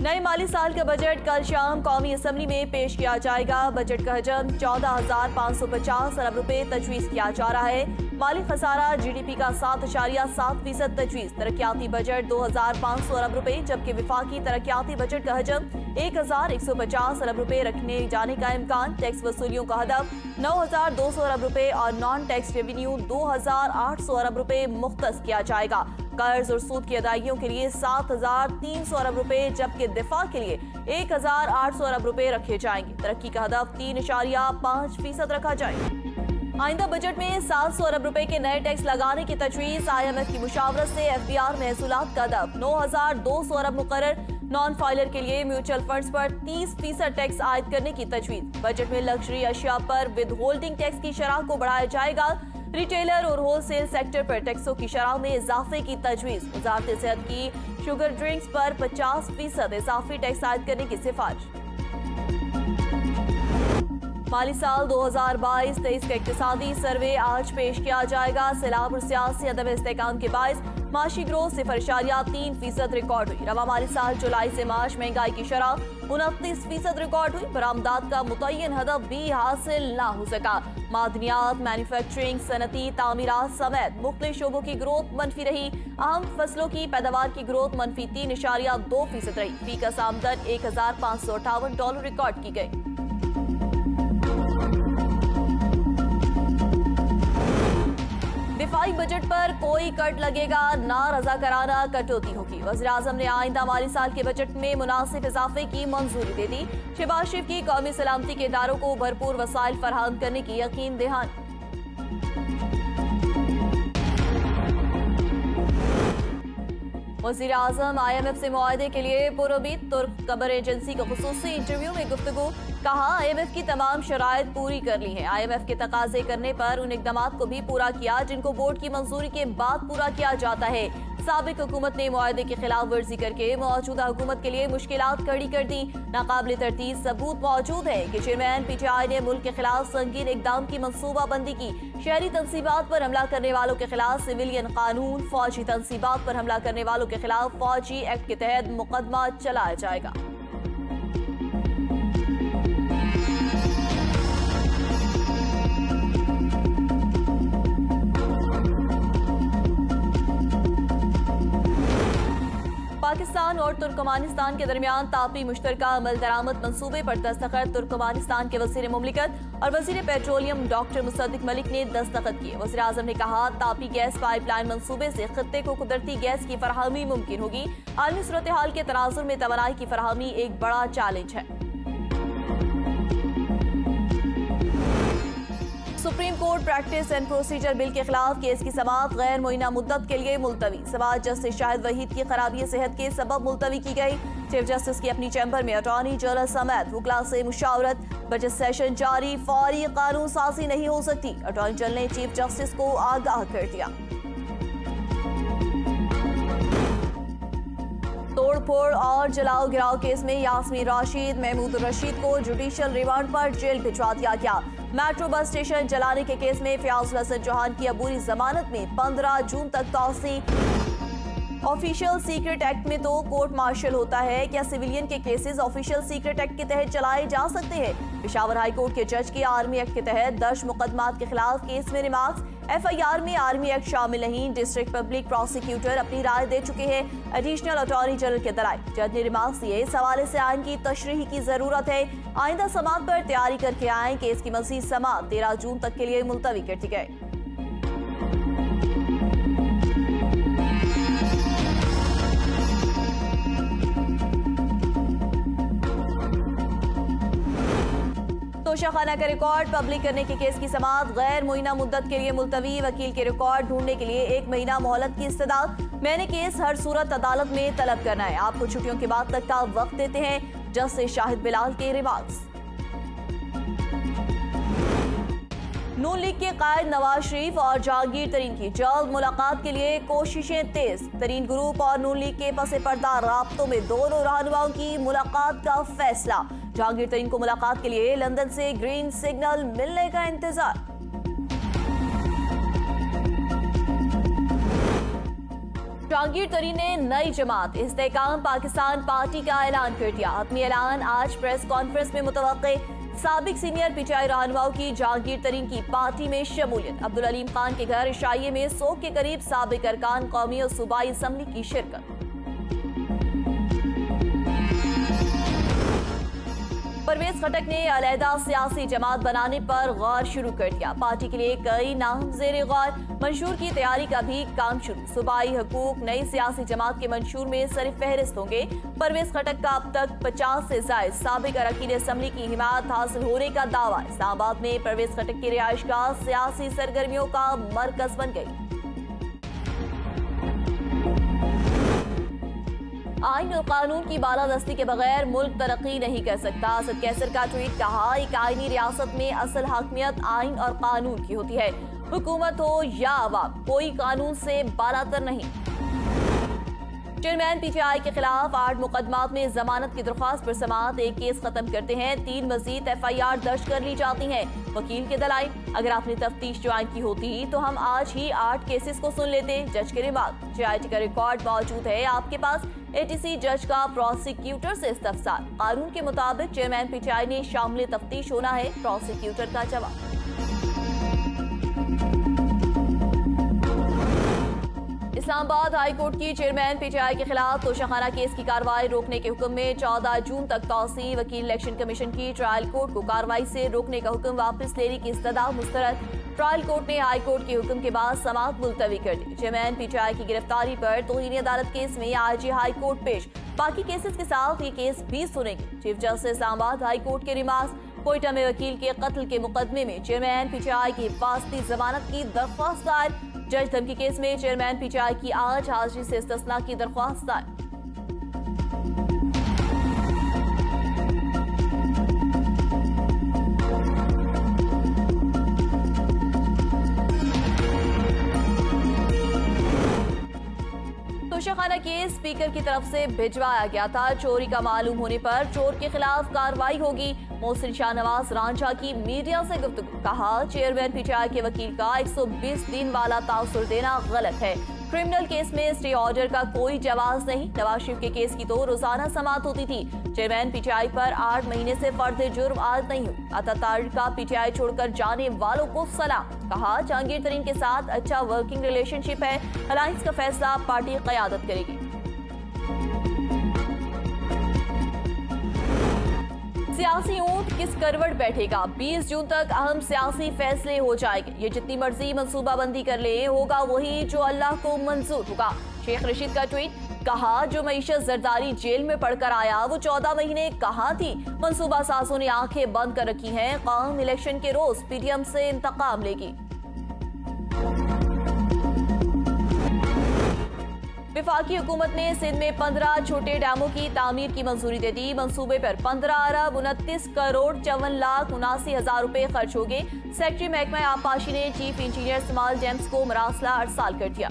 नए माली साल का बजट कल शाम कौमी असेंबली में पेश किया जाएगा। बजट का हजम 14,550 अरब रुपए तजवीज किया जा रहा है। माली खसारा जीडीपी का 7.7% तजवीज। तरक्याती बजट 2,500 अरब रुपए, जबकि विफाकी तरक्याती बजट का हजम 1,150 अरब रुपए रखने जाने का इम्कान। टैक्स वसूलियों का हदफ 9,200 अरब रुपए और नॉन टैक्स रेवेन्यू 2,800 अरब रुपए मुख्तस किया जाएगा। कर्ज और सूद की अदायगियों के लिए 7,300 अरब रुपए, जबकि दिफा के लिए 1,800 अरब रुपए रखे जाएंगे। तरक्की का हदफ 3.5% रखा जाएगा। आइंदा बजट में 700 अरब रुपए के नए टैक्स लगाने की तजवीज। IMF की मुशावरत से FBR महसूलात का हदफ 9,200 अरब मुकर्रर। नॉन फाइलर के लिए म्यूचुअल फंड्स पर 30% टैक्स आयद करने की तजवीज। बजट में लग्जरी अशिया पर विद होल्डिंग टैक्स की शरह को बढ़ाया जाएगा। रिटेलर और होलसेल सेक्टर पर टैक्सों की शरह में इजाफे की तजवीज। वजारत सेहत की शुगर ड्रिंक्स पर 50% इजाफी टैक्स आयद करने की सिफारिश। माली साल 2022-23 का इक्तिसादी सर्वे आज पेश किया जाएगा। सैलाब और सियासी अदम इस्तेहकाम के बायस माशी ग्रोथ 0.3% रिकॉर्ड हुई। रवा माली साल जुलाई से मार्च महंगाई की शरह 29% रिकॉर्ड हुई। बरामदात का मुतय्यन हदफ भी हासिल ना हो सका। मादनियात, मैन्युफैक्चरिंग, सनती, तामीरात समेत मुख्तलिफ शोबों की ग्रोथ मनफी रही। अहम फसलों की पैदावार की ग्रोथ मनफी 3.2% रही। फीकस आमदन $1,558 रिकॉर्ड की गई। दिफाई बजट पर कोई कट लगेगा ना रजाकाराना कटौती होगी। वज़ीर-ए-आज़म ने आइंदा माली साल के बजट में मुनासिब इजाफे की मंजूरी दे दी। शहबाज शरीफ की कौमी सलामती के इदारों को भरपूर वसाइल फराहम करने की यकीन दहानी। वज़ीर-ए-आज़म IMF से मुआहदे के लिए पुरउम्मीद। तुर्क खबर एजेंसी को खुसूसी इंटरव्यू में गुफ्तगू। कहा, IMF की तमाम शराइत पूरी कर ली हैं। IMF के तकाजे करने पर उन इकदामात को भी पूरा किया जिनको बोर्ड की मंजूरी के बाद पूरा किया जाता है। साबिक हुकूमत ने मुआहदे की खिलाफ वर्जी करके मौजूदा हुकूमत के लिए मुश्किलात खड़ी कर दी। नाकाबिल तरतीब सबूत मौजूद है कि चेयरमैन PTI ने मुल्क के खिलाफ संगीन इकदाम की मनसूबाबंदी की। शहरी तंसीबात पर हमला करने वालों के खिलाफ सिविलियन कानून, फौजी तंसीबात पर हमला करने वालों के खिलाफ फौजी एक्ट के तहत मुकदमा चलाया जाएगा। पाकिस्तान और तुर्कमानिस्तान के दरमियान तापी मुश्तरका अमल दरामद मंसूबे पर दस्तखत। तुर्कमानिस्तान के वज़ीर मुमलिकत और वज़ीर पेट्रोलियम डॉक्टर मुसद्दिक मलिक ने दस्तखत किए। वज़ीर-ए-आज़म ने कहा, तापी गैस पाइपलाइन मंसूबे से खित्ते को कुदरती गैस की फराहमी मुमकिन होगी। आलमी सूरत हाल के तनाजुर में तवानाई की फराहमी एक बड़ा चैलेंज है। Supreme court practice and procedure bill के खिलाफ केस की समाअत गैर मुइना मुद्दत के लिए मुलतवी। समाअत जस्टिस शाहिद वहीद की खराबी सेहत के सबब मुलतवी की गई। चीफ जस्टिस की अपनी चैम्बर में अटॉर्नी जनरल समेत वकला से मुशावरत। बजट सेशन जारी, फौरी कानून साजी नहीं हो सकती। अटॉर्नी जनरल ने चीफ जस्टिस को आगाह कर दिया। तोड़फोड़ और जलाओ गिराव केस में यास्मीन राशिद, महमूद रशीद को जुडिशियल रिमांड पर जेल भिजवा दिया गया। मेट्रो बस स्टेशन जलाने के केस में फयाज हसन चौहान की अबूरी जमानत में 15 जून तक तौसी। ऑफिशियल सीक्रेट एक्ट में तो कोर्ट मार्शल होता है, क्या सिविलियन के केसेस ऑफिशियल सीक्रेट एक्ट के तहत चलाए जा सकते हैं? पेशावर हाई कोर्ट के जज की आर्मी एक्ट के तहत दर्ज मुकदमात के खिलाफ केस में रिमार्क्स। FIR में आर्मी एक्ट शामिल नहीं। डिस्ट्रिक्ट पब्लिक प्रोसिक्यूटर अपनी राय दे चुके हैं। एडिशनल अटॉर्नी जनरल के दराय जज ने रिमार्क्स दिए। इस हवाले से आइन की तशरीह की जरूरत है। आइंदा समाअत पर तैयारी करके आए। केस की मज़ीद समाअत 13 जून तक के लिए मुलतवी कर दी गई। तोशाखाना का रिकॉर्ड पब्लिक करने के केस की समाअत गैर मुइना मुद्दत के लिए मुलतवी। वकील के रिकॉर्ड ढूंढने के लिए 1 महीना मोहलत की इस्तदाद। मैंने केस हर सूरत अदालत में तलब करना है। आपको छुट्टियों के बाद तक का वक्त देते हैं। जस्टिस शाहिद बिलाल के रिमार्क्स। नून लीग के कायद नवाज शरीफ और जहांगीर तरीन की जल्द मुलाकात के लिए कोशिशें तेज। तरीन ग्रुप और नून लीग के पसे पर्दा राब्तों में दोनों रहनुमाओं की मुलाकात का फैसला। जहांगीर तरीन को मुलाकात के लिए लंदन से ग्रीन सिग्नल मिलने का इंतजार। जहांगीर तरीन ने नई जमात इस्तेकाम पाकिस्तान पार्टी का ऐलान कर दिया। अपनी ऐलान आज प्रेस कॉन्फ्रेंस में मुतवक्के। साबिक सीनियर पीटीआई रहनुमाओं की जहांगीर तरीन की पार्टी में शमूलियत। अब्दुल अलीम खान के घर शाइये में 100 के करीब साबिक अरकान कौमी और सूबाई असम्बली की शिरकत। परवेज खटक ने अलहदा सियासी जमात बनाने पर गौर शुरू कर दिया। पार्टी के लिए कई नाम जेर गौर। मंशूर की तैयारी का भी काम शुरू। सूबाई हकूक नई सियासी जमात के मंशूर में सर फहरिस्त होंगे। परवेज खटक का अब तक 50 से ज्यादा साबिक अरकान असम्बली की हिमायत हासिल होने का दावा। इस्लामाबाद में परवेज खटक की रिहाइश का सियासी सरगर्मियों का मरकज बन गई। आइन और कानून की बालादस्ती के बगैर मुल्क तरक्की नहीं कर सकता। असद कैसर का ट्वीट। कहा, एक आईनी रियासत में असल हाकमियत आइन और कानून की होती है। हुकूमत हो या अवाम, कोई कानून से बालातर नहीं। चेयरमैन पीटीआई के खिलाफ 8 मुकदमात में जमानत की दरख्वास्त पर समाअत। एक केस खत्म करते हैं, 3 मजीद FIR दर्ज कर ली जाती हैं। वकील के दलाइल। अगर आपने तफ्तीश ज्वाइन की होती तो हम आज ही 8 केसेस को सुन लेते। जज के रिमार्क। JIT का रिकॉर्ड मौजूद है आपके पास। ATC जज का प्रोसिक्यूटर से इस्तफसार। कानून के मुताबिक चेयरमैन पीटीआई ने शामिल तफ्तीश होना है। प्रोसिक्यूटर का जवाब। इस्लामाबाद हाई कोर्ट की चेयरमैन पीटीआई के खिलाफ तोशाखाना केस की कार्रवाई रोकने के हुक्म में 14 जून तक तौसी। वकील इलेक्शन कमीशन की ट्रायल कोर्ट को कार्रवाई से रोकने का हुक्म वापस लेने की इस्तदा मुस्तरद। ट्रायल कोर्ट ने हाई कोर्ट के हुक्म के बाद समाअत मुलतवी कर दी। चेयरमैन पीटीआई की गिरफ्तारी पर तौहीन अदालत केस में आज हाई कोर्ट पेश। बाकी केसेस के साथ ये केस भी सुनेंगे। Chief justice Islamabad high court के रिमार्क। कोयटा में वकील के कत्ल के मुकदमे में चेयरमैन पीटीआई की हिफाजती जमानत की दरख्वास्त दायर। जज धमकी केस में चेयरमैन पीटीआई की आज हाजिरी से इस्तिस्ना की दरख्वास्त दायर। तोशाखाना केस स्पीकर की तरफ से भिजवाया गया था। चोरी का मालूम होने पर चोर के खिलाफ कार्रवाई होगी। मोहसिन शाहनवाज रांझा की मीडिया से गुफ्तगू। कहा, चेयरमैन पीटीआई के वकील का 120 दिन वाला तासुर देना गलत है। क्रिमिनल केस में स्टे ऑर्डर का कोई जवाब नहीं। नवाज शरीफ के केस की तो रोजाना समाअत होती थी। चेयरमैन पीटीआई पर 8 महीने से फर्द जुर्म आयद नहीं हुई। अतातारिक का पीटीआई छोड़कर जाने वालों को सलाम। कहा, जहांगीर तरीन के साथ अच्छा वर्किंग रिलेशनशिप है। अलायंस का फैसला पार्टी क़यादत करेगी। सियासी ऊंट किस करवट बैठेगा? 20 जून तक अहम सियासी फैसले हो जाएंगे। ये जितनी मर्जी मंसूबाबंदी कर ले, होगा वही जो अल्लाह को मंजूर होगा। शेख रशीद का ट्वीट। कहा, जो मईशत जरदारी जेल में पढ़कर आया वो 14 महीने कहाँ थी? मंसूबा साजों ने आंखें बंद कर रखी हैं। कौम इलेक्शन के रोज PDM से इंतकाम लेगी। वफाकी हुकूमत ने सिंध में 15 छोटे डैमों की तामीर की मंजूरी दे दी। मंसूबे पर 15 अरब 29 करोड़ 54 लाख 79 हजार रुपए खर्च हो गए। सेक्रेटरी महकमा आबपाशी ने चीफ इंजीनियर स्मॉल डैम्स को मरासला अरसाल कर दिया।